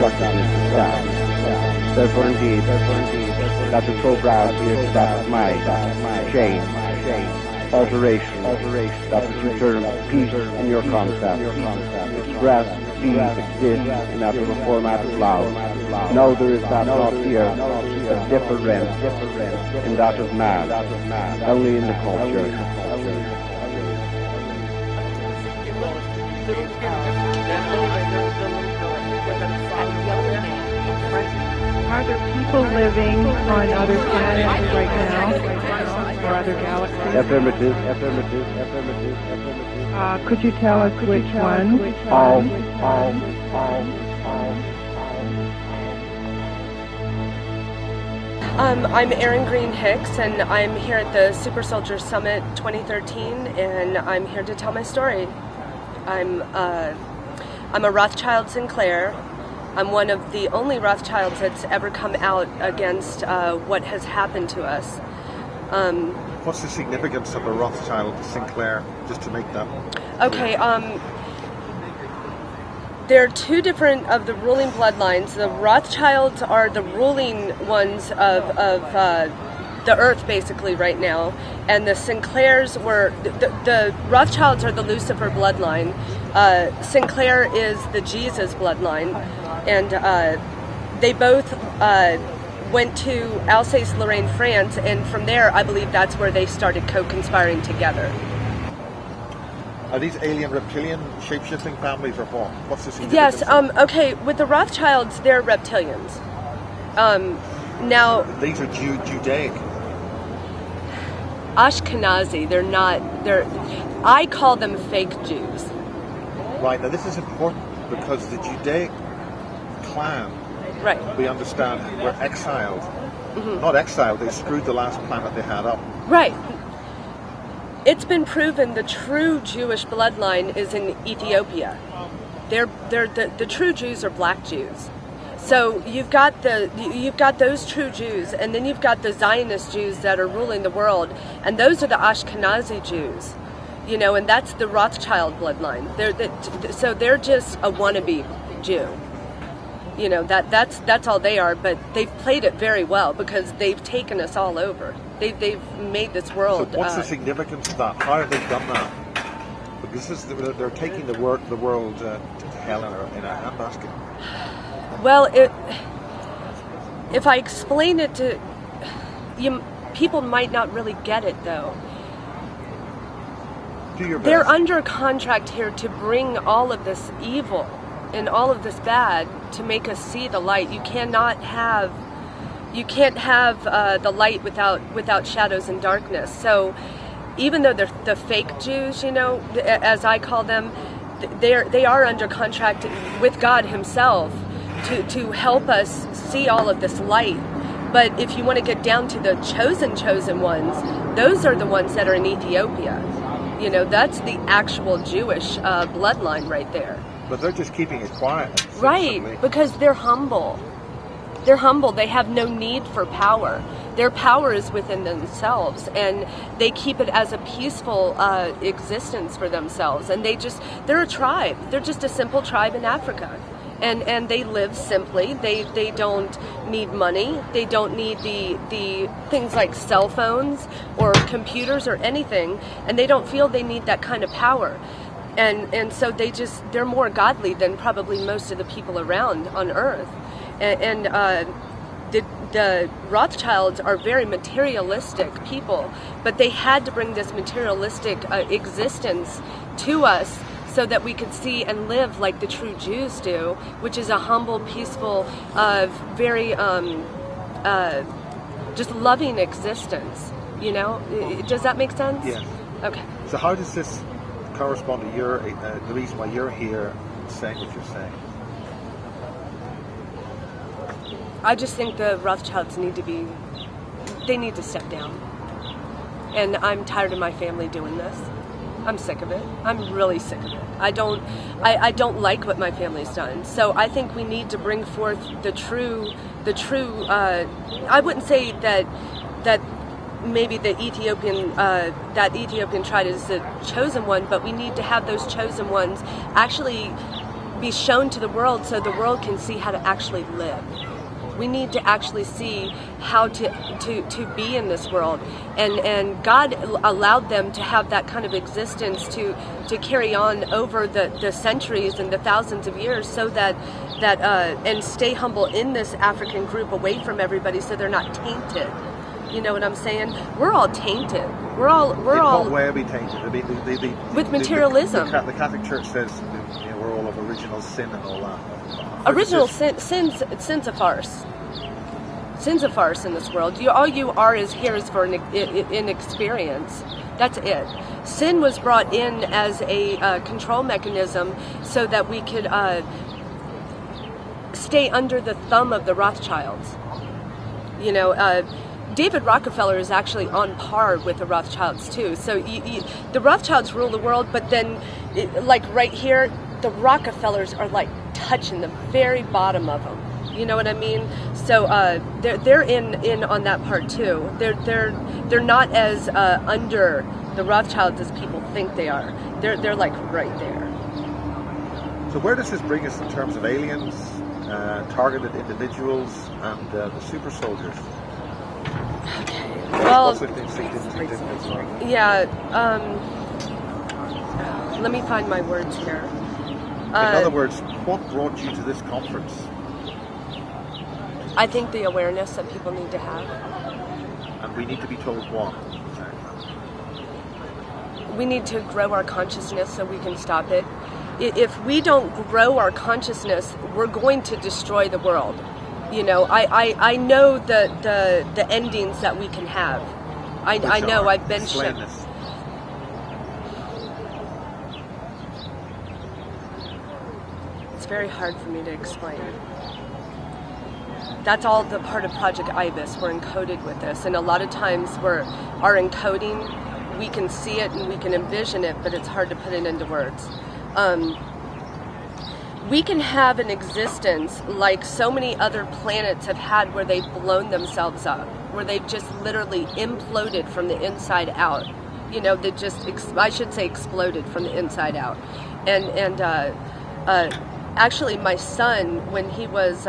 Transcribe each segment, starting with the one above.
destructiveness of self. Therefore indeed, that the progress here to that of mind, change, alteration, that the return of peace in your concept, express, be, exist in that of a format of love. Now there is that not here, a different in that of man, only in the culture. Are there people living on other planets right now, or other galaxies? Affirmative. Could you tell us which one? All. I'm Erin Hicks, and I'm here at the Super Soldier Summit 2013, and I'm here to tell my story. I'm a Rothschild Sinclair. I'm one of the only Rothschilds that's ever come out against what has happened to us. What's the significance of a Rothschild Sinclair, just to make that? Okay, there are two different of the ruling bloodlines. The Rothschilds are the ruling ones of the earth basically right now, and the Sinclairs were the Rothschilds are the Lucifer bloodline. Sinclair is the Jesus bloodline, and they both went to Alsace-Lorraine, France, and from there I believe that's where they started co-conspiring together. Are these alien reptilian shape-shifting families or what? What's the significance? Yes, okay, with the Rothschilds, they're reptilians. Now... These are Judaic. Ashkenazi, I call them fake Jews. Right, now this is important because the Judaic clan, right, we understand, were exiled. Mm-hmm. Not exiled, they screwed the last planet they had up. Right. It's been proven the true Jewish bloodline is in Ethiopia. The true Jews are black Jews. So you've got those true Jews, and then you've got the Zionist Jews that are ruling the world, and those are the Ashkenazi Jews, and that's the Rothschild bloodline. So they're just a wannabe Jew. That's all they are, but they've played it very well because they've taken us all over. They've made this world. So what's the significance of that? How have they done that? Because they're taking the world to hell in a handbasket. Well, if I explain it to you, people might not really get it though. Do your best. They're under contract here to bring all of this evil and all of this bad to make us see the light. You can't have the light without shadows and darkness. So even though they're the fake Jews, as I call them, they are under contract with God Himself to help us see all of this light. But if you want to get down to the chosen ones, those are the ones that are in Ethiopia. That's the actual Jewish bloodline right there. But they're just keeping it quiet. Right, because they're humble. They're humble. They have no need for power. Their power is within themselves, and they keep it as a peaceful existence for themselves. And they're a tribe. They're just a simple tribe in Africa. And they live simply. They don't need money. They don't need the things like cell phones or computers or anything. And they don't feel they need that kind of power. And so they're more godly than probably most of the people around on Earth. And the Rothschilds are very materialistic people, but they had to bring this materialistic existence to us so that we could see and live like the true Jews do, which is a humble, peaceful, very just loving existence. Does that make sense? Yeah. Okay. So how does this correspond to the reason why you're here saying what you're saying? I just think the Rothschilds need to step down. And I'm tired of my family doing this. I'm sick of it. I'm really sick of it. I don't like what my family's done. So I think we need to bring forth the true, I wouldn't say that maybe the that Ethiopian tribe is the chosen one, but we need to have those chosen ones actually be shown to the world so the world can see how to actually live. We need to actually see how to be in this world, and God allowed them to have that kind of existence to carry on over the centuries and the thousands of years, so that and stay humble in this African group away from everybody, so they're not tainted. You know what I'm saying? We're all tainted. We're all. In what way are we tainted? I mean, with materialism. The Catholic Church says we're all of original sin and all that. Original sin's a farce. Sin's a farce in this world. All you are is here is for an experience. That's it. Sin was brought in as a control mechanism so that we could stay under the thumb of the Rothschilds. You know, David Rockefeller is actually on par with the Rothschilds too. So the Rothschilds rule the world, but then, like right here, the Rockefellers are like touching the very bottom of them. You know what I mean? So they're in on that part too. They're not as under the Rothschilds as people think they are. They're like right there. So where does this bring us in terms of aliens, targeted individuals, and the super soldiers? Okay. Well, yeah. Let me find my words here. In other words, what brought you to this conference? I think the awareness that people need to have. And we need to be told what? We need to grow our consciousness so we can stop it. If we don't grow our consciousness, we're going to destroy the world. You know, I know the endings that we can have. I know, I've been shown. It's very hard for me to explain. That's all the part of Project Ibis. We're encoded with this, and a lot of times our encoding, we can see it and we can envision it, but it's hard to put it into words. We can have an existence like so many other planets have had, where they've blown themselves up, where they've just literally imploded from the inside out. You know, they just, I should say, exploded from the inside out. And actually, my son, when he was,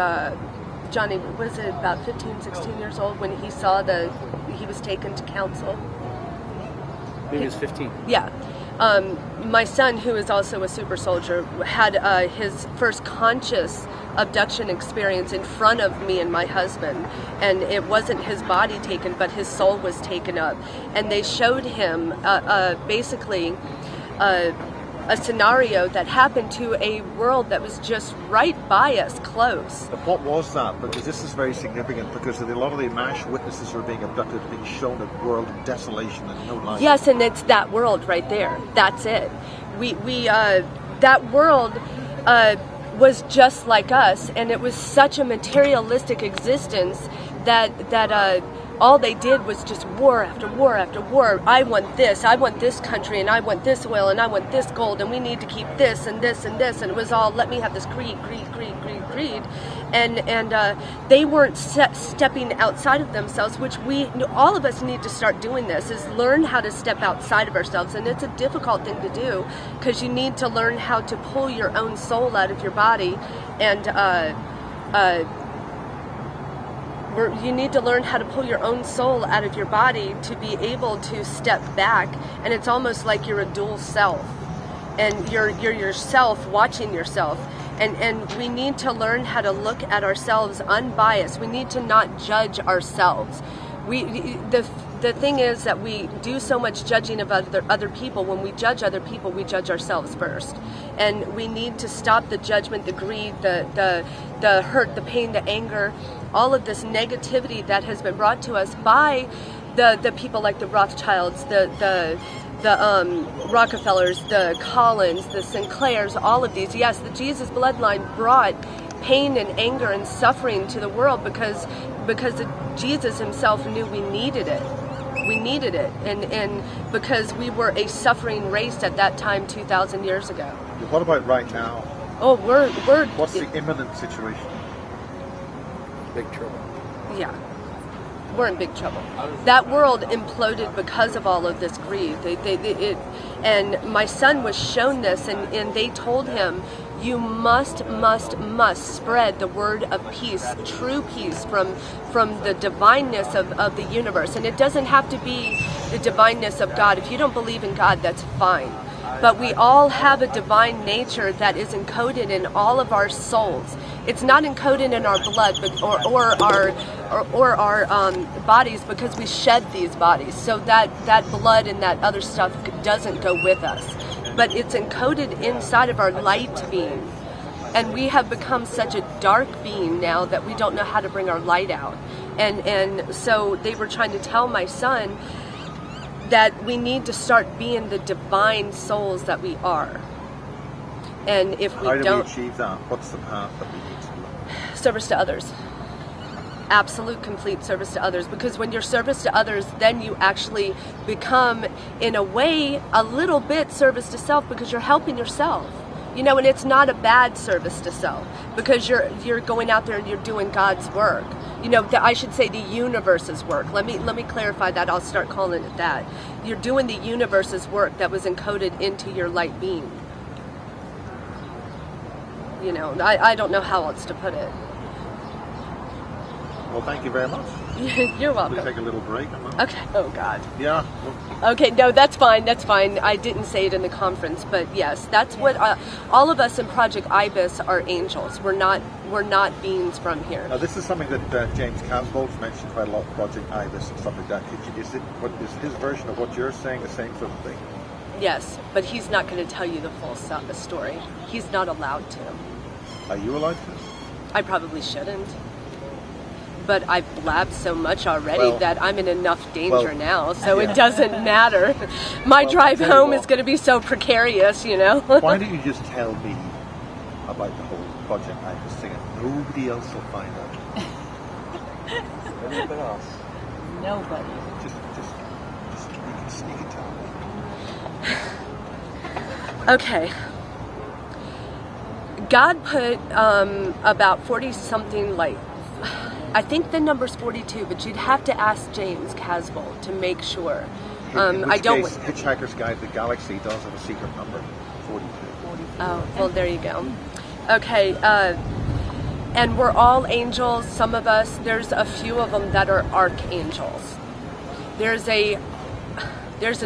Johnny, was it about 15, 16 years old, when he saw he was taken to council? He was 15. Yeah. My son, who is also a super soldier, had his first conscious abduction experience in front of me and my husband, and it wasn't his body taken, but his soul was taken up, and they showed him basically a scenario that happened to a world that was just right by us, close. But what was that? Because this is very significant, because a lot of the MASH witnesses who are being abducted are being shown a world of desolation and no life. Yes, and it's that world right there. That's it. We that world was just like us, and it was such a materialistic existence that all they did was just war after war after war. I want this country, and I want this oil, and I want this gold, and we need to keep this and this and this, and it was all, let me have this greed. And they weren't stepping outside of themselves, which all of us need to start doing this, is learn how to step outside of ourselves. And it's a difficult thing to do, because you need to learn how to pull your own soul out of your body, and you need to learn how to pull your own soul out of your body to be able to step back. And it's almost like you're a dual self, and you're yourself watching yourself. And we need to learn how to look at ourselves unbiased. We need to not judge ourselves. The thing is that we do so much judging of other people. When we judge other people, we judge ourselves first. And we need to stop the judgment, the greed, the hurt, the pain, the anger, all of this negativity that has been brought to us by the people like the Rothschilds, the Rockefellers, the Collins, the Sinclairs, all of these. Yes, the Jesus bloodline brought pain and anger and suffering to the world because Jesus himself knew we needed it. We needed it, and because we were a suffering race at that time 2,000 years ago. What about right now? Oh, we're What's the imminent situation? Big trouble. Yeah. We're in big trouble. That world imploded because of all of this greed. And my son was shown this, and they told him, You must spread the word of peace, true peace from the divineness of the universe. And it doesn't have to be the divineness of God. If you don't believe in God, that's fine. But we all have a divine nature that is encoded in all of our souls. It's not encoded in our blood, but or our bodies, because we shed these bodies. So that blood and that other stuff doesn't go with us. But it's encoded inside of our light being. And we have become such a dark being now that we don't know how to bring our light out. And so they were trying to tell my son that we need to start being the divine souls that we are. And if we How do don't... we achieve that? What's the path that we need to look? Service to others. Absolute, complete service to others. Because when you're service to others, then you actually become, in a way, a little bit service to self, because you're helping yourself. You know, and it's not a bad service to self, because you're going out there and you're doing God's work. You know, I should say the universe's work. Let me clarify that. I'll start calling it that. You're doing the universe's work that was encoded into your light being. You know, I don't know how else to put it. Well, thank you very much. You're welcome. We'll take a little break. Okay. Oh, God. Yeah. Okay, no, that's fine. That's fine. I didn't say it in the conference, but yes, that's what all of us in Project Ibis are angels. We're not beings from here. Now, this is something that James Casbold's mentioned quite a lot, Project Ibis and stuff like that. Is his version of what you're saying the same sort of thing? Yes, but he's not going to tell you the full story. He's not allowed to. Are you allowed to? I probably shouldn't. But I've blabbed so much already that I'm in enough danger now, so it doesn't matter. My drive home is going to be so precarious, you know. Why don't you just tell me about the whole Project Ibis thing, and nobody else will find out? Anybody else? Nobody. Just you can sneak it down. Okay. God put about 40-something, like, I think the number's 42, but you'd have to ask James Casbold to make sure. In which I don't. case, Hitchhiker's Guide to the Galaxy does have a secret number, 42. Oh, well, there you go. Okay, and we're all angels. Some of us, there's a few of them that are archangels. There's an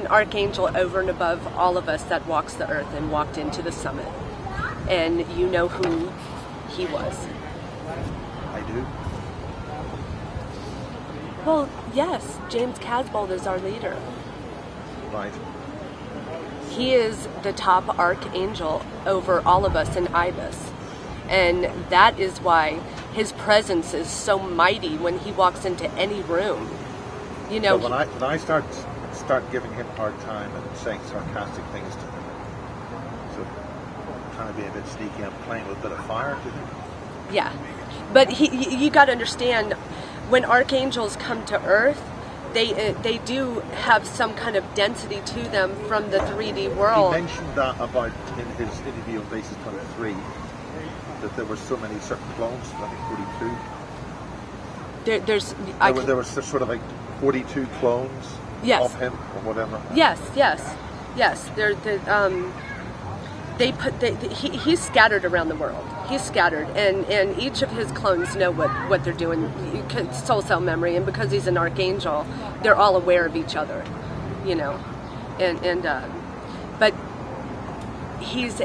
archangel over and above all of us that walks the earth and walked into the summit. And you know who he was. I do. Well, yes, James Casbold is our leader. Right. He is the top archangel over all of us in Ibis. And that is why his presence is so mighty when he walks into any room. You know, So when I start giving him a hard time and saying sarcastic things to him, so trying to be a bit sneaky, I'm playing with a bit of fire, do you think? yeah. But you got to understand, when archangels come to Earth, they do have some kind of density to them from the 3D world. He mentioned that about in his interview on Basis 23, that there were so many certain clones, I think 42. There were sort of like 42 clones of him or whatever. Yes. He's scattered around the world. He's scattered, and each of his clones know what they're doing. Soul cell memory, and because he's an archangel, they're all aware of each other, you know. But he's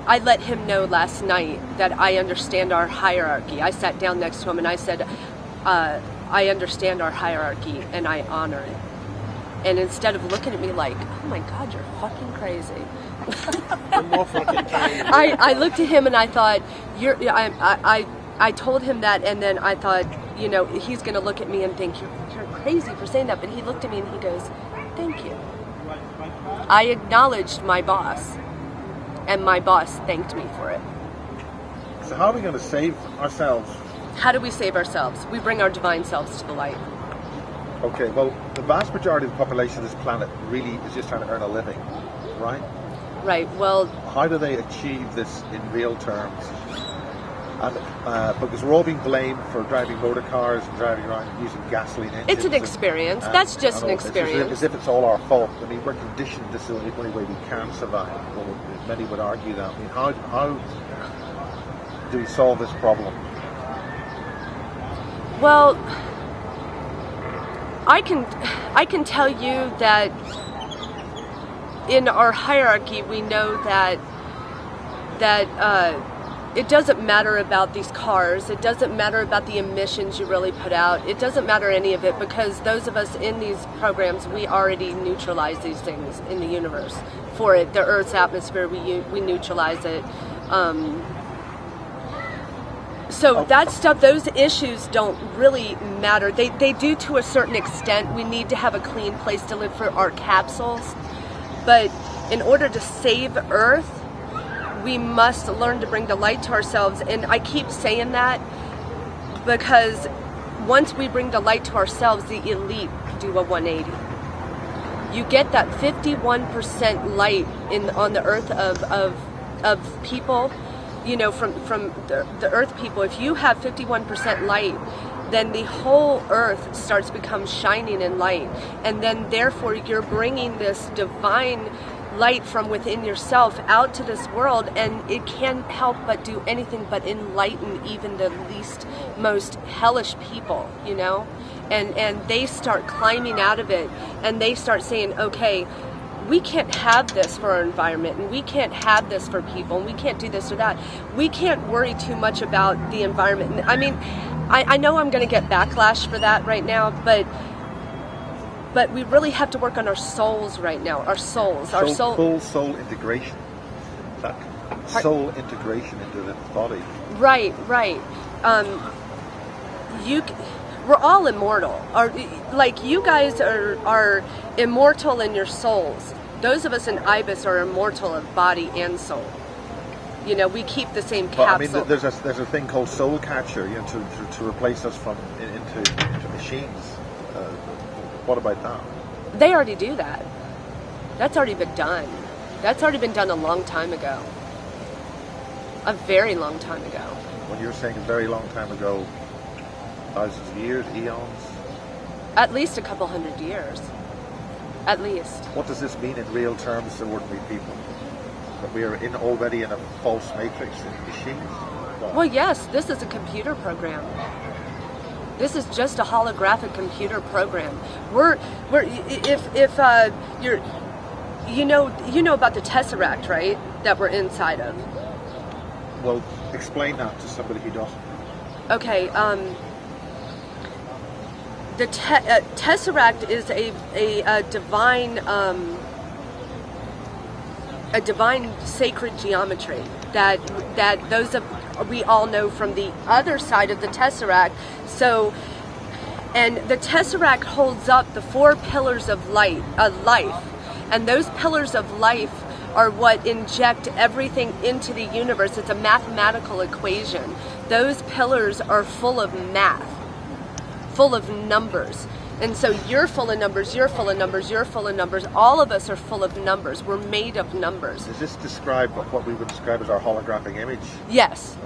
I let him know last night that I understand our hierarchy. I sat down next to him and I said, I understand our hierarchy and I honor it. And instead of looking at me like, oh my God, you're fucking crazy. I looked at him and I thought, I told him that, and then I thought, you know, he's going to look at me and think, you're crazy for saying that. But he looked at me and he goes, thank you. I acknowledged my boss, and my boss thanked me for it. So how are we going to save ourselves? How do we save ourselves? We bring our divine selves to the light. Okay, well, the vast majority of the population of this planet really is just trying to earn a living, right? Right, well... How do they achieve this in real terms And because we're all being blamed for driving motor cars and driving around using gasoline engines. It's an experience. That's just an experience. As if it's all our fault. I mean, we're conditioned this is the only way we can survive. Well, many would argue that. I mean, how do we solve this problem? Well, I can tell you that in our hierarchy, we know that it doesn't matter about these cars. It doesn't matter about the emissions you really put out. It doesn't matter any of it, because those of us in these programs, we already neutralize these things in the universe for it. The Earth's atmosphere, we neutralize it. So that stuff, those issues don't really matter. They do to a certain extent. We need to have a clean place to live for our capsules. But in order to save Earth, we must learn to bring the light to ourselves. And I keep saying that because once we bring the light to ourselves, the elite do a 180. You get that 51% light on the earth of people, you know, from the earth people. If you have 51% light, then the whole earth starts to become shining in light. And then therefore you're bringing this divine light from within yourself out to this world, and it can't help but do anything but enlighten even the least, most hellish people, you know? And they start climbing out of it, and they start saying, okay, we can't have this for our environment, and we can't have this for people, and we can't do this or that. We can't worry too much about the environment. I mean, I know I'm going to get backlash for that right now, but we really have to work on our souls right now. Our souls, full soul integration. That soul integration into the body. Right. We're all immortal. Like you guys are immortal in your souls. Those of us in Ibis are immortal of body and soul. You know, we keep the same capsule. Well, I mean, there's a thing called soul catcher, you know, to replace us from into machines. What about that? They already do that. That's already been done. That's already been done a long time ago. A very long time ago. When you're saying a very long time ago, thousands of years, eons? At least a couple hundred years. At least. What does this mean in real terms to ordinary people? That we are already in a false matrix in machines? Well, yes, this is a computer program. This is just a holographic computer program. If you're, you know about the Tesseract, right? That we're inside of. Well, explain that to somebody who doesn't. Okay. The Tesseract is a divine sacred geometry that we all know from the other side of the Tesseract. So, and the Tesseract holds up the 4 pillars of life, and those pillars of life are what inject everything into the universe. It's a mathematical equation. Those pillars are full of math, full of numbers. And so you're full of numbers, you're full of numbers, you're full of numbers. All of us are full of numbers. We're made of numbers. Does this describe what we would describe as our holographic image? Yes,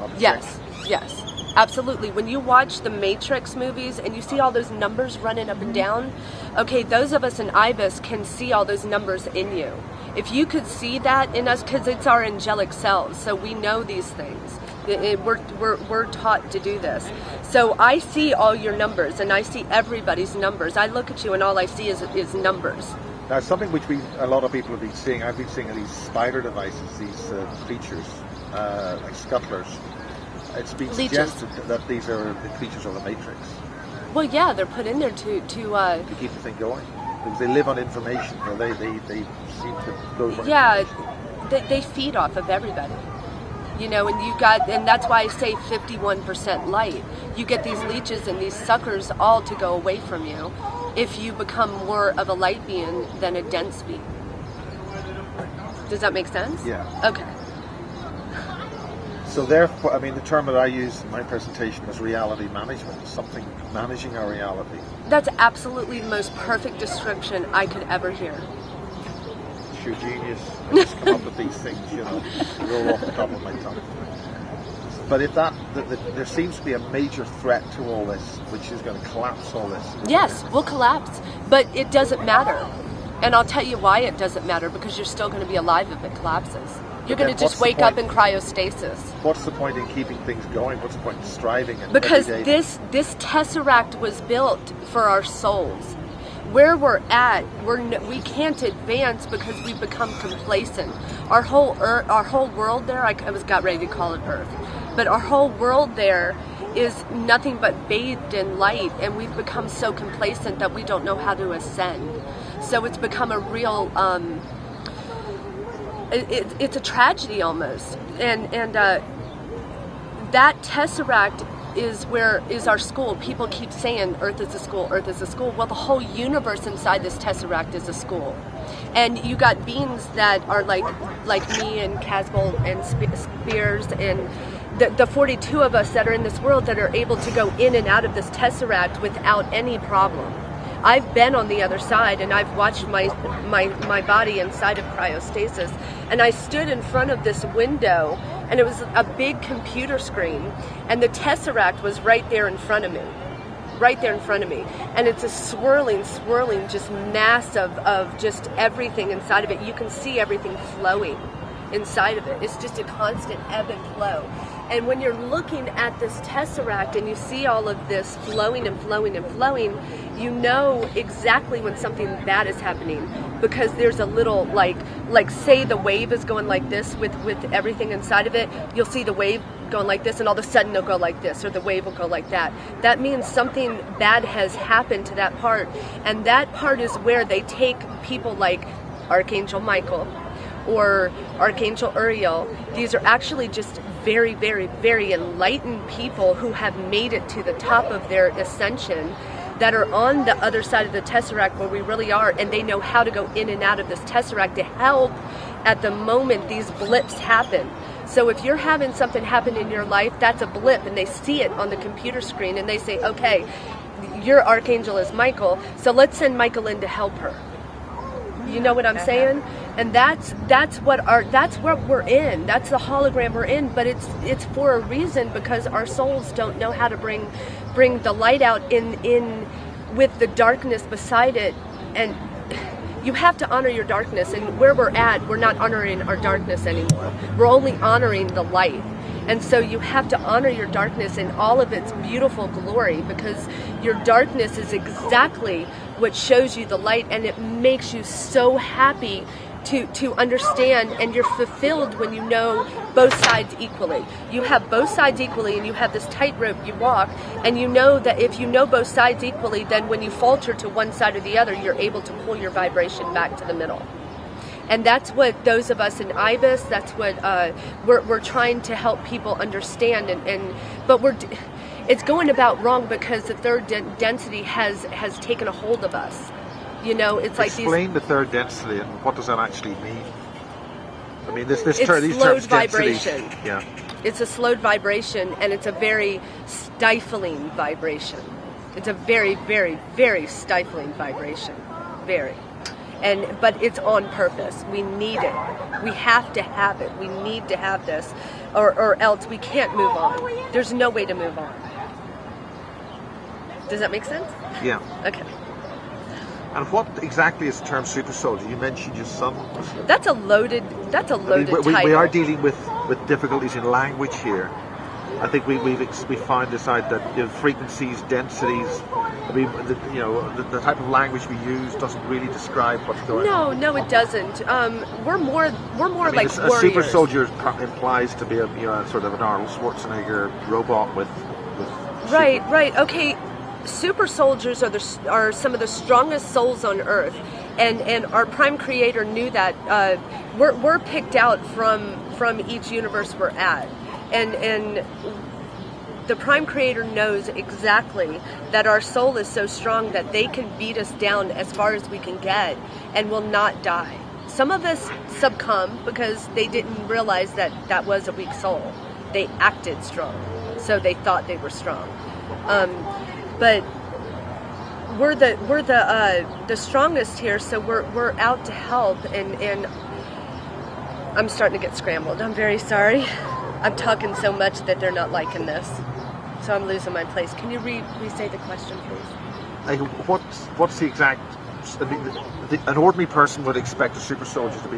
absolutely. When you watch the Matrix movies and you see all those numbers running up and down, okay, those of us in Ibis can see all those numbers in you. If you could see that in us, because it's our angelic selves, so we know these things. We're taught to do this. So I see all your numbers, and I see everybody's numbers. I look at you, and all I see is numbers. Now, something which a lot of people have been seeing, I've been seeing these spider devices, these creatures, like scuttlers. It's been suggested that these are the creatures of the Matrix. Well, yeah, they're put in there to keep the thing going. Because they live on information. They seem to go for information. They feed off of everybody. You know, and that's why I say 51% light. You get these leeches and these suckers all to go away from you if you become more of a light being than a dense being. Does that make sense? Yeah. Okay. So therefore, I mean, the term that I used in my presentation was reality management, something managing our reality. That's absolutely the most perfect description I could ever hear. Sheer genius. I just come up with these things, you know, roll off the top of my tongue. But if there seems to be a major threat to all this, which is going to collapse all this. Yes, we'll collapse, but it doesn't matter. And I'll tell you why it doesn't matter, because you're still going to be alive if it collapses. You're going to just wake up in cryostasis. What's the point in keeping things going? What's the point in striving? Because this tesseract was built for our souls. Where we're at, we can't advance because we've become complacent. Our whole world there, I got ready to call it Earth, but our whole world there is nothing but bathed in light, and we've become so complacent that we don't know how to ascend. So it's become a real, it's a tragedy almost. And that tesseract is our school. People keep saying Earth is a school, Earth is a school. Well, the whole universe inside this tesseract is a school. And you got beings that are like me and Casbolt and Spears and the 42 of us that are in this world that are able to go in and out of this tesseract without any problem. I've been on the other side, and I've watched my body inside of cryostasis, and I stood in front of this window, and it was a big computer screen, and the tesseract was right there in front of me, and it's a swirling just mass of just everything inside of it. You can see everything flowing inside of it. It's just a constant ebb and flow. And when you're looking at this tesseract and you see all of this flowing and flowing and flowing, you know exactly when something bad is happening, because there's a little like say the wave is going like this with everything inside of it. You'll see the wave going like this, and all of a sudden it'll go like this, or the wave will go like that. That means something bad has happened to that part, and that part is where they take people like Archangel Michael or Archangel Uriel. These are actually just very, very, very enlightened people who have made it to the top of their ascension, that are on the other side of the tesseract where we really are, and they know how to go in and out of this tesseract to help at the moment these blips happen. So if you're having something happen in your life, that's a blip, and they see it on the computer screen, and they say, okay, your archangel is Michael, so let's send Michael in to help her. You know what I'm saying? And that's what we're in. That's the hologram we're in. But it's for a reason, because our souls don't know how to bring the light out in with the darkness beside it. And you have to honor your darkness. And where we're at, we're not honoring our darkness anymore. We're only honoring the light. And so you have to honor your darkness in all of its beautiful glory, because your darkness is exactly what shows you the light, and it makes you so happy to understand, and you're fulfilled when you know both sides equally. You have both sides equally, and you have this tightrope you walk, and you know that if you know both sides equally, then when you falter to one side or the other, you're able to pull your vibration back to the middle. And that's what those of us in IBIS, that's what we're trying to help people understand. But it's going about wrong, because the third density has taken a hold of us. You know, it's like explain the third density and what does that actually mean? I mean, these slowed vibration. Yeah, it's a slowed vibration, and it's a very stifling vibration. It's a very, very, very stifling vibration. Very. But it's on purpose. We need it. We have to have it. We need to have this, or else we can't move on. There's no way to move on. Does that make sense? Yeah. Okay. And what exactly is the term super soldier? You mentioned your son. That's a loaded title. We are dealing with difficulties in language here. I think we find this out that frequencies, densities. I mean, the type of language we use doesn't really describe what's going on. No, it doesn't. We're more like a warriors. Super soldier implies to be a sort of an Arnold Schwarzenegger robot with Right. Okay. Super soldiers are some of the strongest souls on Earth, and our Prime Creator knew that. We're picked out from each universe we're at, and the Prime Creator knows exactly that our soul is so strong that they can beat us down as far as we can get and will not die. Some of us succumb because they didn't realize that was a weak soul. They acted strong, so they thought they were strong. But we're the strongest here, so we're out to help, and I'm starting to get scrambled. I'm very sorry. I'm talking so much that they're not liking this. So I'm losing my place. Can you re-say the question, please? What's the exact... I mean, an ordinary person would expect a super soldier to be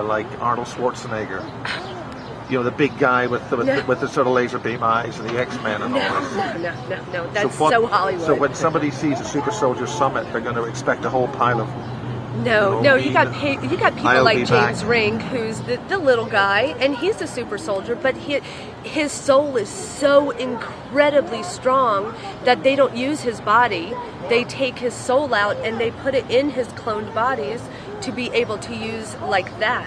like Arnold Schwarzenegger. You know, the big guy with the sort of laser beam eyes and the X-Men and all this. No. That's so Hollywood. So when somebody sees a super soldier summit, they're going to expect a whole pile of... No, you got people like James Ring, who's the little guy, and he's a super soldier, but his soul is so incredibly strong that they don't use his body. They take his soul out and they put it in his cloned bodies to be able to use like that.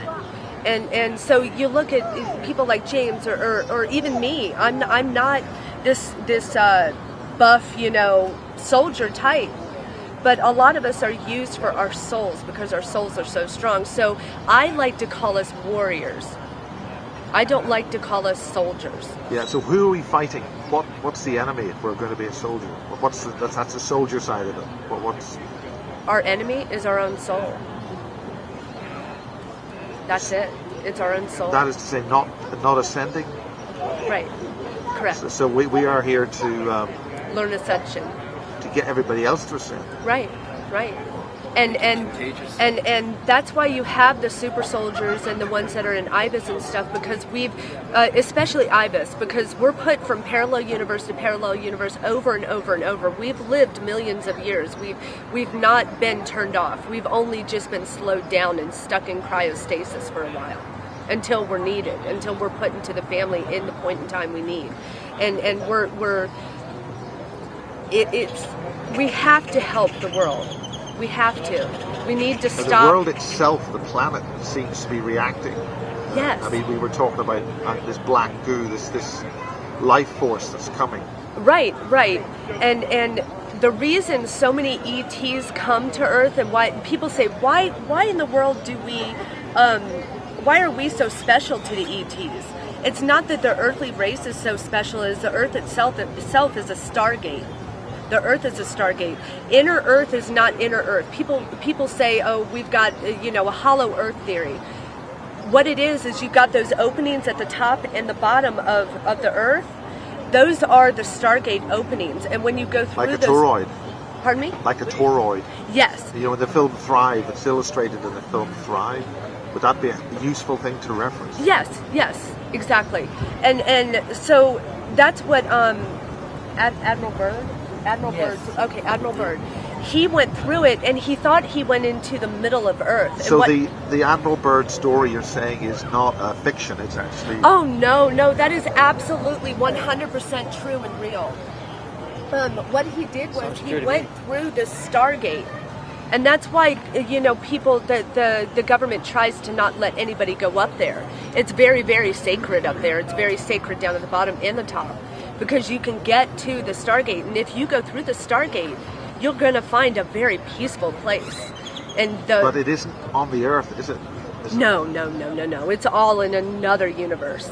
And so you look at people like James or even me. I'm not this buff, soldier type. But a lot of us are used for our souls because our souls are so strong. So I like to call us warriors. I don't like to call us soldiers. Yeah, so who are we fighting? What's the enemy if we're going to be a soldier? That's the soldier side of it. What's... Our enemy is our own soul. That's it. It's our own soul. That is to say, not ascending? Right. Correct. So we are here to... learn ascension. To get everybody else to ascend. Right. And that's why you have the super soldiers and the ones that are in IBIS and stuff, because we've, especially IBIS, because we're put from parallel universe to parallel universe over and over and over. We've lived millions of years. We've not been turned off. We've only just been slowed down and stuck in cryostasis for a while until we're needed, until we're put into the family in the point in time we need. And we have to help the world. We have to. We need to stop. The world itself, the planet, seems to be reacting. Yes. I mean, we were talking about this black goo, this life force that's coming. Right. And the reason so many ETs come to Earth, and why people say, why in the world do we, why are we so special to the ETs? It's not that the earthly race is so special, as the Earth itself is a stargate. The Earth is a stargate. Inner Earth is not inner Earth. People say, oh, we've got a hollow Earth theory. What it is you've got those openings at the top and the bottom of the Earth. Those are the stargate openings. And when you go through like a toroid. Pardon me? Like a toroid. Yes. In the film Thrive, it's illustrated in the film Thrive. Would that be a useful thing to reference? Yes, exactly. And so that's what Admiral Byrd. Admiral Byrd. He went through it, and he thought he went into the middle of Earth. So the Admiral Byrd story you're saying is not a fiction, it's actually... Oh, no, that is absolutely 100% true and real. What he did was he went through the Stargate. And that's why, people, the government tries to not let anybody go up there. It's very, very sacred up there. It's very sacred down at the bottom and the top. Because you can get to the Stargate, and if you go through the Stargate, you're going to find a very peaceful place. But it isn't on the Earth, is it? No. It's all in another universe.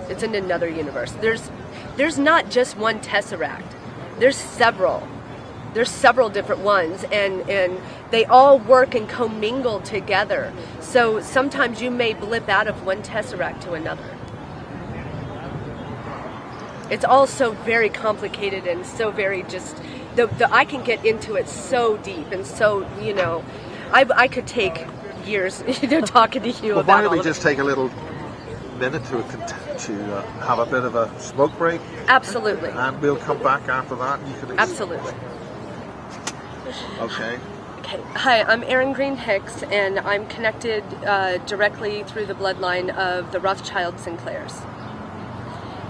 It's in another universe. There's not just one Tesseract. There's several. There's several different ones, and they all work and commingle together. So sometimes you may blip out of one Tesseract to another. It's all so very complicated and so very just... I can get into it so deep and so, I could take years talking to you about all of it. Why don't we just take a little minute to have a bit of a smoke break? Absolutely. And we'll come back after that. And you can Absolutely. Okay. Hi, I'm Erin Green Hicks, and I'm connected directly through the bloodline of the Rosthschild Sinclairs.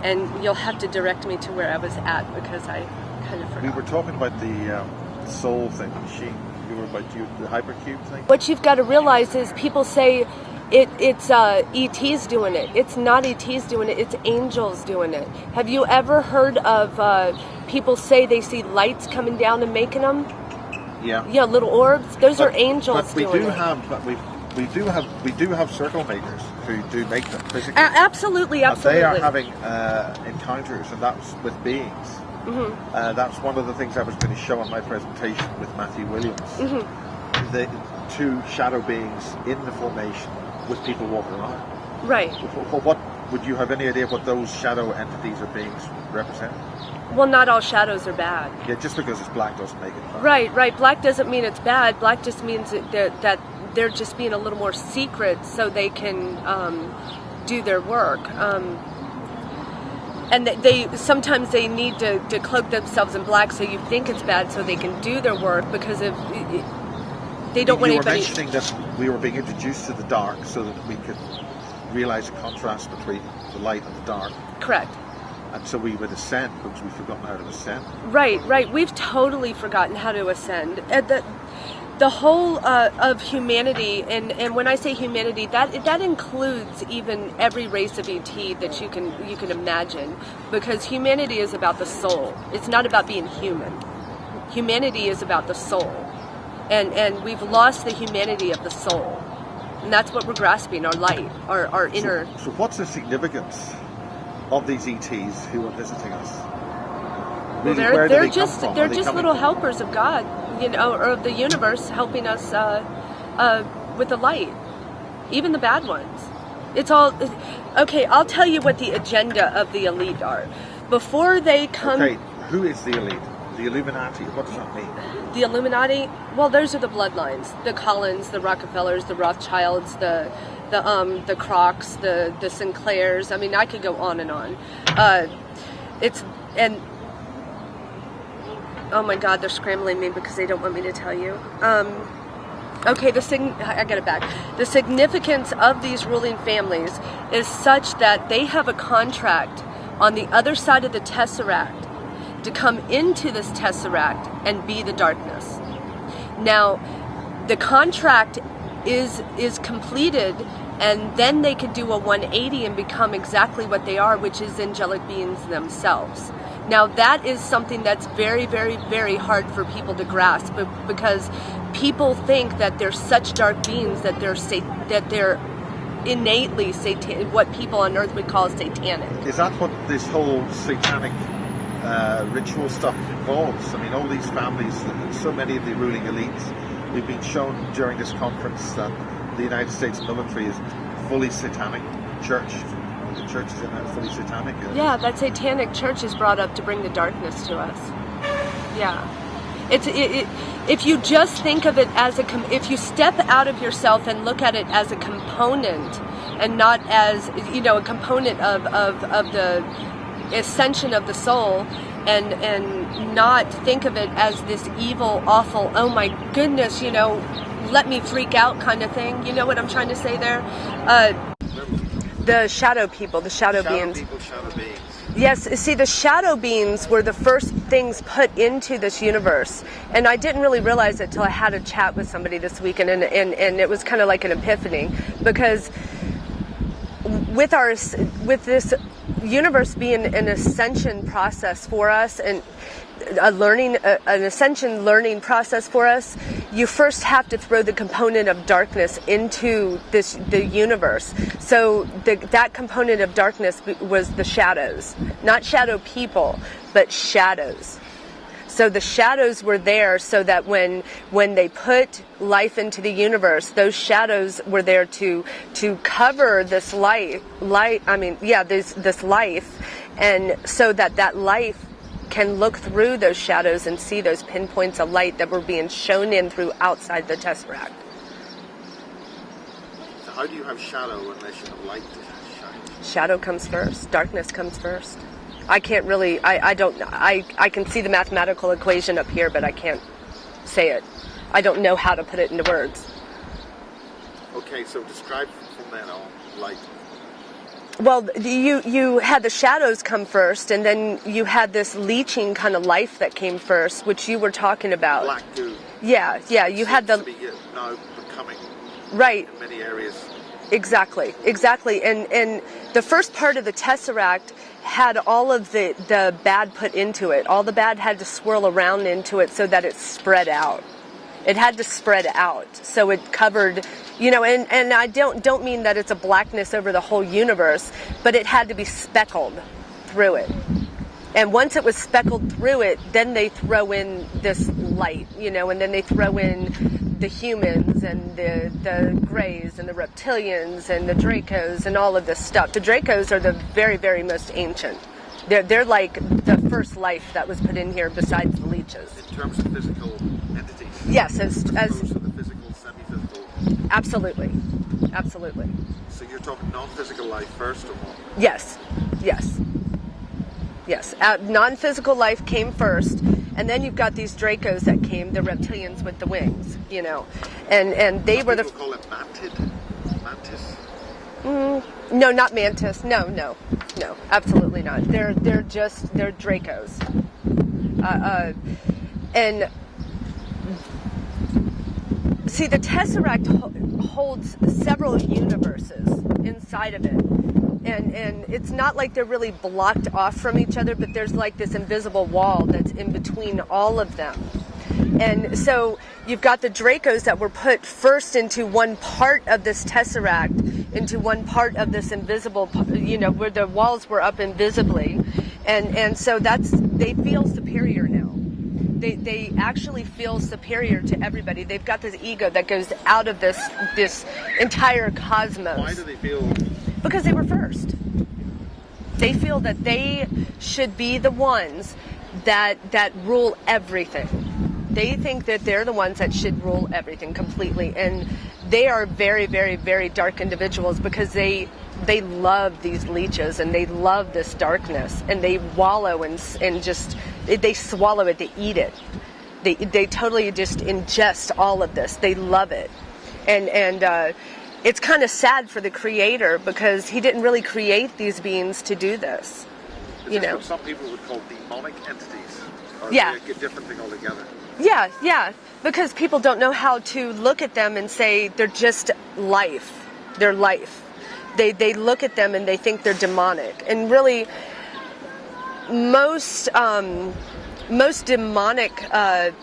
And you'll have to direct me to where I was at, because I kind of forgot. We were talking about the soul thing, the machine. You were about the hypercube thing. What you've got to realize is people say it's ETs doing it. It's not ETs doing it. It's angels doing it. Have you ever heard of people say they see lights coming down and making them? Yeah. Yeah, little orbs. Those are angels doing it. We do have circle makers who do make them physically. Absolutely. They are having encounters, and that's with beings. Mm-hmm. That's one of the things I was going to show on my presentation with Matthew Williams. Mm-hmm. The two shadow beings in the formation with people walking around. Right. would you have any idea what those shadow entities or beings represent? Well, not all shadows are bad. Yeah, just because it's black doesn't make it bad. Right. Black doesn't mean it's bad. Black just means that they're just being a little more secret so they can do their work. And they sometimes they need to cloak themselves in black so you think it's bad so they can do their work, because if they don't want anybody... You were mentioning that we were being introduced to the dark so that we could realize the contrast between the light and the dark. Correct. And so we would ascend because we've forgotten how to ascend. Right. We've totally forgotten how to ascend. The whole of humanity, and when I say humanity, that includes even every race of ET that you can imagine, because humanity is about the soul. It's not about being human. Humanity is about the soul, and we've lost the humanity of the soul, and that's what we're grasping: our light, our inner. So what's the significance of these ETs who are visiting us? Really, well, they're just little helpers of God, or of the universe, helping us with the light, even the bad ones. It's all okay. I'll tell you what the agenda of the elite are before they come. Okay, who is the elite? The Illuminati. What does that mean? The Illuminati. Well, those are the bloodlines: the Collins, the Rockefellers, the Rothschilds, the Krocs, the Sinclairs. I mean, I could go on and on. Oh my God, they're scrambling me because they don't want me to tell you. Okay, I got it back. The significance of these ruling families is such that they have a contract on the other side of the Tesseract to come into this Tesseract and be the darkness. Now, the contract is completed, and then they could do a 180 and become exactly what they are, which is angelic beings themselves. Now, that is something that's very, very, very hard for people to grasp, because people think that they're such dark beings that they're innately what people on Earth would call satanic. Is that what this whole satanic ritual stuff involves? I mean, all these families, so many of the ruling elites, we've been shown during this conference that the United States military is fully satanic church. The church is in that fully satanic. Yeah, that satanic church is brought up to bring the darkness to us. Yeah. If you just think of it as if you step out of yourself and look at it as a component and not as, a component of the ascension of the soul, and not think of it as this evil, awful, oh my goodness, let me freak out kind of thing. You know what I'm trying to say there? The shadow people, the shadow beings. Shadow beings. Yes, see, the shadow beings were the first things put into this universe, and I didn't really realize it till I had a chat with somebody this weekend, and it was kind of like an epiphany, because with this universe being an ascension process for us, and an ascension learning process for us, you first have to throw the component of darkness into the universe. So that component of darkness was the shadows, not shadow people, but shadows. So the shadows were there so that when they put life into the universe, those shadows were there to cover this this life, and so that life can look through those shadows and see those pinpoints of light that were being shown in through outside the Tesseract. So how do you have shadow unless you have light to shine? Shadow comes first. Darkness comes first. I can't really, I can see the mathematical equation up here, but I can't say it. I don't know how to put it into words. Okay, so describe from then on light. Well, you had the shadows come first, and then you had this leeching kind of life that came first, which you were talking about. Black goo. Yeah, you had the... To be now becoming. Right. In many areas. Exactly. And the first part of the Tesseract had all of the bad put into it. All the bad had to swirl around into it so that it spread out. It had to spread out, so it covered, and I don't mean that it's a blackness over the whole universe, but it had to be speckled through it. And once it was speckled through it, then they throw in this light, and then they throw in the humans and the Greys and the reptilians and the Dracos and all of this stuff. The Dracos are the very, very most ancient. They're like the first life that was put in here besides the leeches. In terms of physical entities? Yes, as opposed to the physical, semi-physical? Absolutely. Absolutely. So you're talking non-physical life first or what? Yes. Yes. Yes. Non-physical life came first, and then you've got these Dracos that came, the reptilians with the wings, you know. And they were the... People call it mantis? No, not mantis. No, absolutely not. They're Dracos. And see, the Tesseract holds several universes inside of it. And it's not like they're really blocked off from each other, but there's like this invisible wall that's in between all of them. And so you've got the Dracos that were put first into one part of this Tesseract, into one part of this invisible, you know, where the walls were up invisibly. And so they feel superior now. They actually feel superior to everybody. They've got this ego that goes out of this entire cosmos. Why do they feel? Because they were first. They feel that they should be the ones that rule everything. They think that they're the ones that should rule everything completely, and they are very, very, very dark individuals because they love these leeches and they love this darkness, and they wallow and just they swallow it, they eat it, they totally just ingest all of this. They love it, and it's kind of sad for the creator because he didn't really create these beings to do this. Is this what some people would call demonic entities? Or Yeah. a different thing altogether? Yeah, because people don't know how to look at them and say they're just life. They're life. They look at them and they think they're demonic. And really, most demonic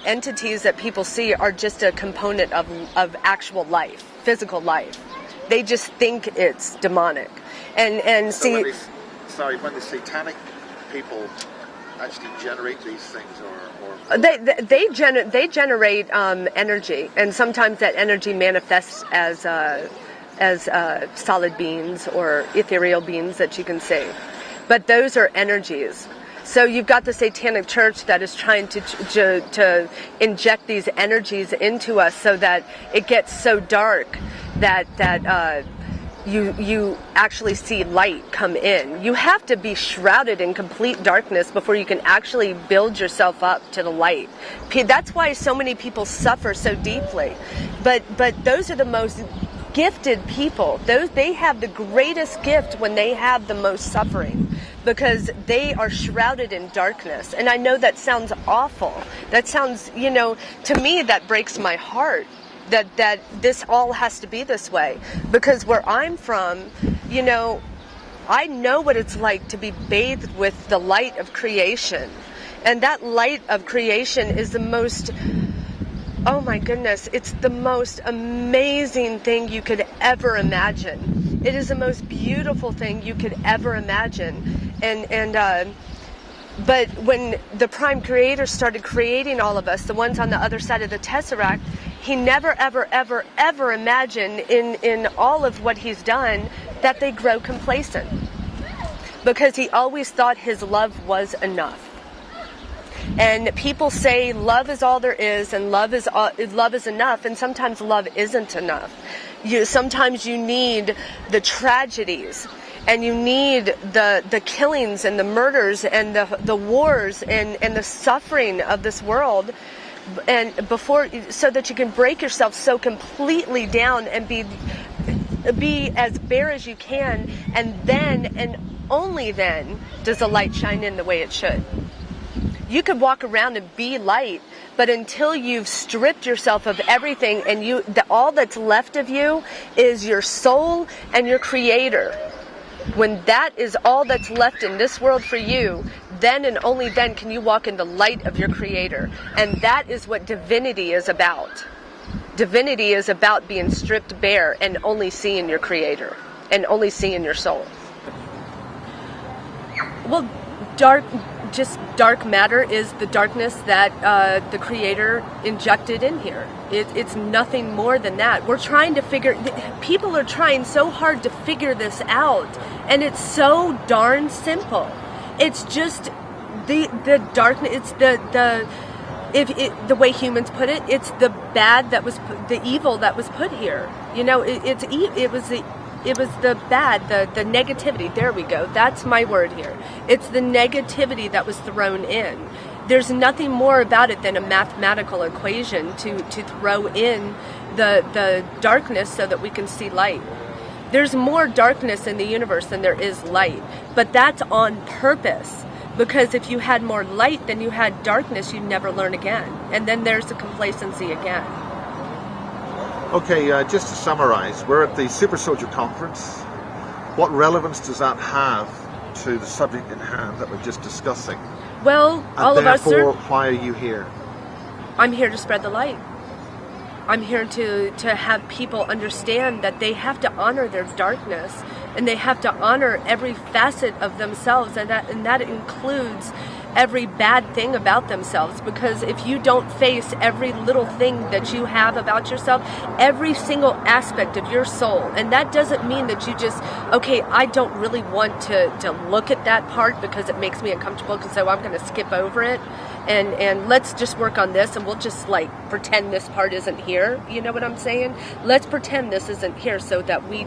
entities that people see are just a component of actual life, physical life. They just think it's demonic. And so see... when the satanic people actually generate these things, or they generate energy, and sometimes that energy manifests as solid beings or ethereal beings that you can see. But those are energies. So you've got the Satanic Church that is trying to inject these energies into us so that it gets so dark that you actually see light come in. You have to be shrouded in complete darkness before you can actually build yourself up to the light. That's why so many people suffer so deeply. But those are the most gifted people. They have the greatest gift when they have the most suffering, because they are shrouded in darkness. And I know that sounds awful. That sounds, to me, that breaks my heart. That this all has to be this way, because where I'm from, I know what it's like to be bathed with the light of creation, and that light of creation is the most, oh my goodness, it's the most amazing thing you could ever imagine. It is the most beautiful thing you could ever imagine, but when the Prime Creator started creating all of us, the ones on the other side of the Tesseract, he never, ever, ever, ever imagined in all of what he's done that they grow complacent. Because he always thought his love was enough. And people say love is all there is, and love is enough, and sometimes love isn't enough. Sometimes you need the tragedies, and you need the killings and the murders and the wars and the suffering of this world, and so that you can break yourself so completely down and be as bare as you can, and then and only then does the light shine in the way it should. You could walk around and be light, but until you've stripped yourself of everything and all that's left of you is your soul and your Creator. When that is all that's left in this world for you, then and only then can you walk in the light of your Creator. And that is what divinity is about. Divinity is about being stripped bare and only seeing your Creator and only seeing your soul. Well, just dark matter is the darkness that the Creator injected in here. It's nothing more than that. We're trying to people are trying so hard to figure this out, and it's so darn simple. It's just the darkness. It's the way humans put it. It's the bad that was the evil that was put here. You know, it was the bad, the negativity. There we go. That's my word here. It's the negativity that was thrown in. There's nothing more about it than a mathematical equation to throw in the darkness so that we can see light. There's more darkness in the universe than there is light, but that's on purpose. Because if you had more light than you had darkness, you'd never learn again. And then there's the complacency again. Okay, just to summarize, we're at the Super Soldier Conference. What relevance does that have to the subject in hand that we're just discussing? Well, all of us are... why are you here? I'm here to spread the light. I'm here to have people understand that they have to honor their darkness, and they have to honor every facet of themselves, and that includes every bad thing about themselves. Because if you don't face every little thing that you have about yourself, every single aspect of your soul, and that doesn't mean that you just, okay, I don't really want to look at that part because it makes me uncomfortable, so I'm going to skip over it. And let's just work on this, and we'll just like pretend this part isn't here. You know what I'm saying? Let's pretend this isn't here so that we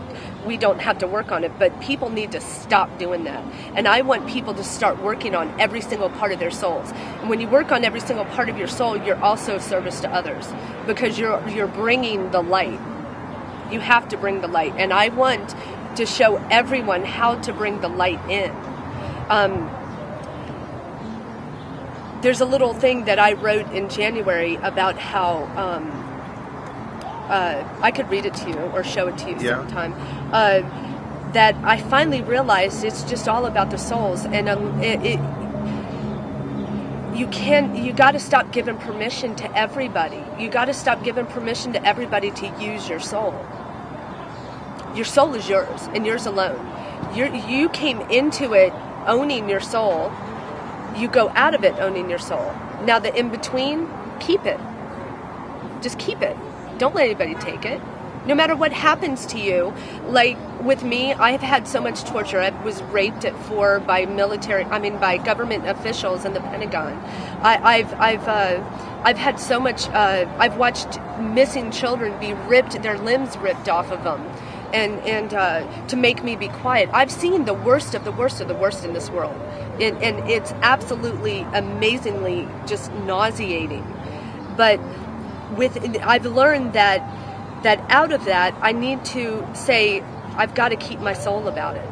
don't have to work on it. But people need to stop doing that. And I want people to start working on every single part of their souls. And when you work on every single part of your soul, you're also of service to others, because you're bringing the light. You have to bring the light. And I want to show everyone how to bring the light in. There's a little thing that I wrote in January about how I could read it to you or show it to you sometime. That I finally realized it's just all about the souls, and you got to stop giving permission to everybody. You got to stop giving permission to everybody to use your soul. Your soul is yours and yours alone. You came into it owning your soul. You go out of it owning your soul. Now the in-between, keep it. Just keep it. Don't let anybody take it. No matter what happens to you. Like with me, I've had so much torture. I was raped at 4 by by government officials in the Pentagon. I've had so much, I've watched missing children be ripped, their limbs ripped off of them. And to make me be quiet. I've seen the worst of the worst of the worst in this world. And it's absolutely, amazingly just nauseating. But I've learned that out of that, I need to say, I've got to keep my soul about it.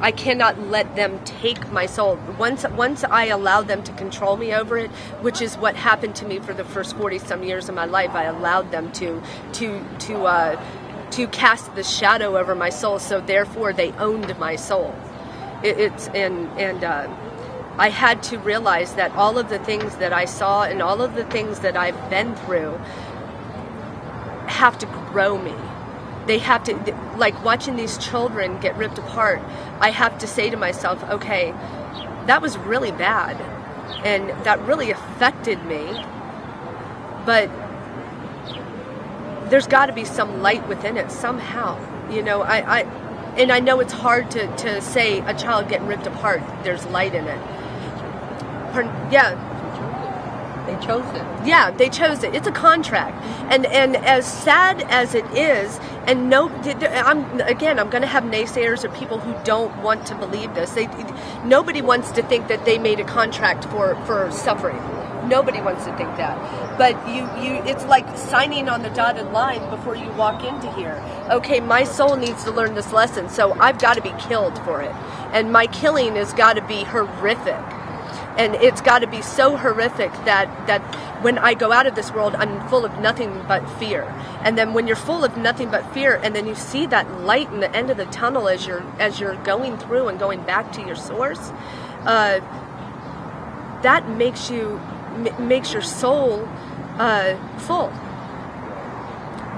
I cannot let them take my soul. Once I allow them to control me over it, which is what happened to me for the first 40-some years of my life, I allowed them to cast the shadow over my soul, so therefore they owned my soul. I had to realize that all of the things that I saw and all of the things that I've been through have to grow me. They have to, like watching these children get ripped apart, I have to say to myself, okay, that was really bad, and that really affected me, but there's got to be some light within it somehow. You know, and I know it's hard to say a child getting ripped apart, there's light in it. They chose it. Yeah, they chose it. It's a contract. And as sad as it is, and I'm going to have naysayers or people who don't want to believe this. Nobody wants to think that they made a contract for suffering. Nobody wants to think that. But it's like signing on the dotted line before you walk into here. Okay, my soul needs to learn this lesson, so I've got to be killed for it. And my killing has got to be horrific. And it's got to be so horrific that when I go out of this world, I'm full of nothing but fear. And then when you're full of nothing but fear, and then you see that light in the end of the tunnel as you're going through and going back to your source, that makes your soul full.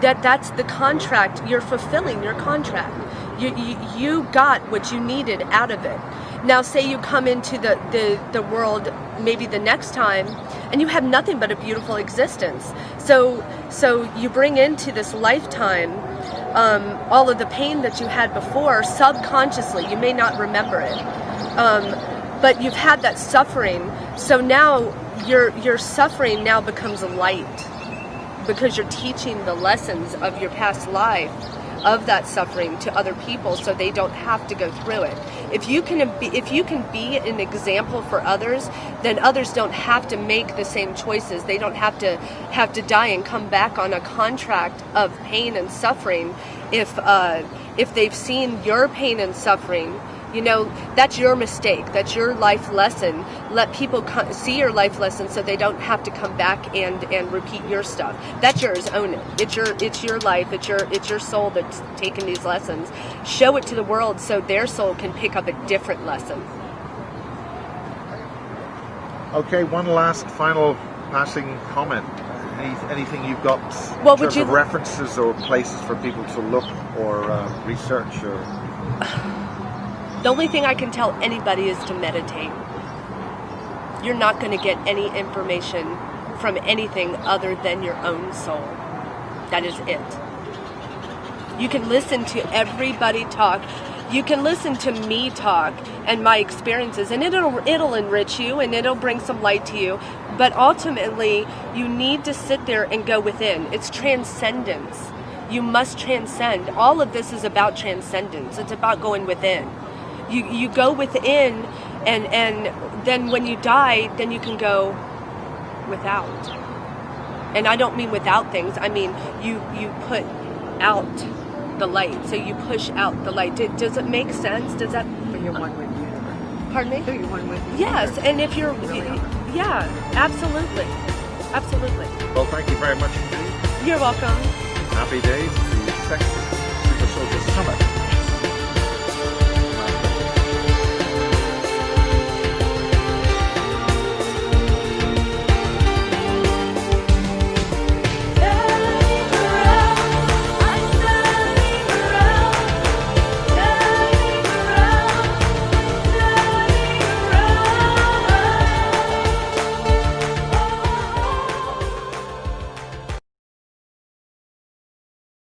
That's the contract. You're fulfilling your contract. You got what you needed out of it. Now say you come into the world maybe the next time and you have nothing but a beautiful existence. So you bring into this lifetime all of the pain that you had before subconsciously. You may not remember it, but you've had that suffering. So now your suffering now becomes light because you're teaching the lessons of your past life, of that suffering, to other people, so they don't have to go through it. If you can be an example for others, then others don't have to make the same choices. They don't have to die and come back on a contract of pain and suffering. If they've seen your pain and suffering, that's your mistake. That's your life lesson. Let people see your life lesson so they don't have to come back and repeat your stuff. That's yours. Own it. It's your life. It's your soul that's taken these lessons. Show it to the world so their soul can pick up a different lesson. Okay, one last final passing comment. Anything you've got in terms of references or places for people to look or research or... The only thing I can tell anybody is to meditate. You're not going to get any information from anything other than your own soul. That is it. You can listen to everybody talk. You can listen to me talk and my experiences, and it'll enrich you and it'll bring some light to you. But ultimately, you need to sit there and go within. It's transcendence. You must transcend. All of this is about transcendence. It's about going within. You go within, and then when you die, then you can go without. And I don't mean without things. I mean you put out the light. So you push out the light. Does it make sense? Does that? But you're one with the universe. Pardon me? So you're one with the Yes, universe. and if you're, really yeah, absolutely, absolutely. Well, thank you very much indeed. You're welcome. Happy days to the second Super Soldier Summit.